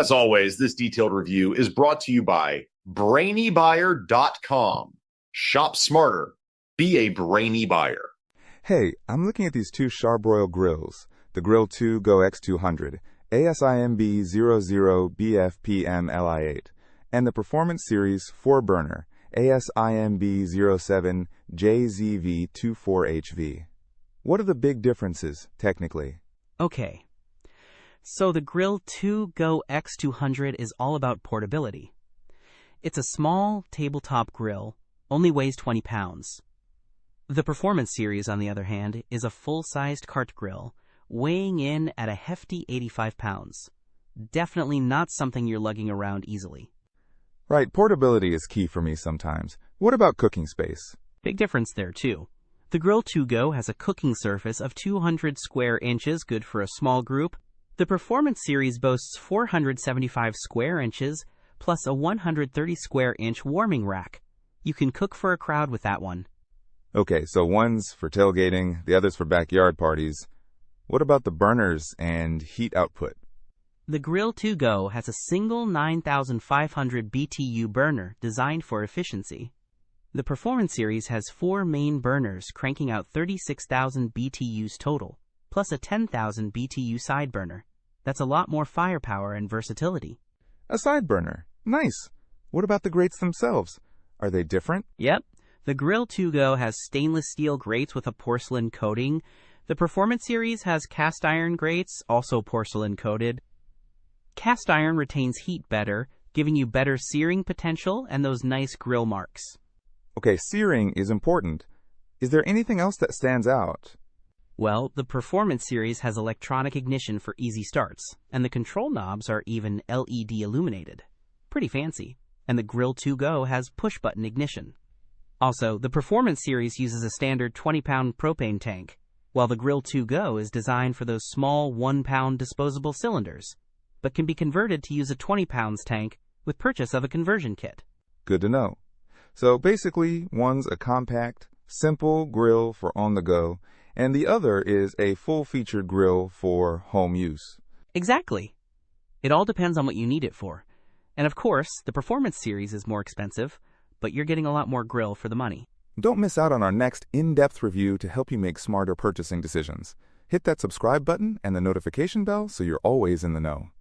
As always, this detailed review is brought to you by BrainyBuyer.com. Shop smarter. Be a brainy buyer. Hey, I'm looking at these two Charbroil grills, the Grill2Go X200, ASIMB 00BFPMLI8, and the Performance Series 4-burner, ASIMB 07JZV24HV. What are the big differences, technically? Okay. So the Grill2Go X200 is all about portability. It's a small tabletop grill, only weighs 20 pounds. The Performance Series, on the other hand, is a full-sized cart grill, weighing in at a hefty 85 pounds. Definitely not something you're lugging around easily. Right, portability is key for me sometimes. What about cooking space? Big difference there, too. The Grill2Go has a cooking surface of 200 square inches, good for a small group. The Performance Series boasts 475 square inches, plus a 130 square inch warming rack. You can cook for a crowd with that one. Okay, so one's for tailgating, the other's for backyard parties. What about the burners and heat output? The Grill2Go has a single 9,500 BTU burner designed for efficiency. The Performance Series has 4 main burners cranking out 36,000 BTUs total, plus a 10,000 BTU side burner. That's a lot more firepower and versatility. A side burner. Nice. What about the grates themselves? Are they different? Yep. The Grill2Go has stainless steel grates with a porcelain coating. The Performance Series has cast iron grates, also porcelain coated. Cast iron retains heat better, giving you better searing potential and those nice grill marks. Okay, searing is important. Is there anything else that stands out? Well, the Performance Series has electronic ignition for easy starts, and the control knobs are even LED illuminated. Pretty fancy. And the Grill2Go has push-button ignition. Also, the Performance Series uses a standard 20-pound propane tank, while the Grill2Go is designed for those small 1-pound disposable cylinders, but can be converted to use a 20-pound tank with purchase of a conversion kit. Good to know. So basically, one's a compact, simple grill for on-the-go, and the other is a full-featured grill for home use. Exactly. It all depends on what you need it for. And of course, the Performance Series is more expensive, but you're getting a lot more grill for the money. Don't miss out on our next in-depth review to help you make smarter purchasing decisions. Hit that subscribe button and the notification bell so you're always in the know.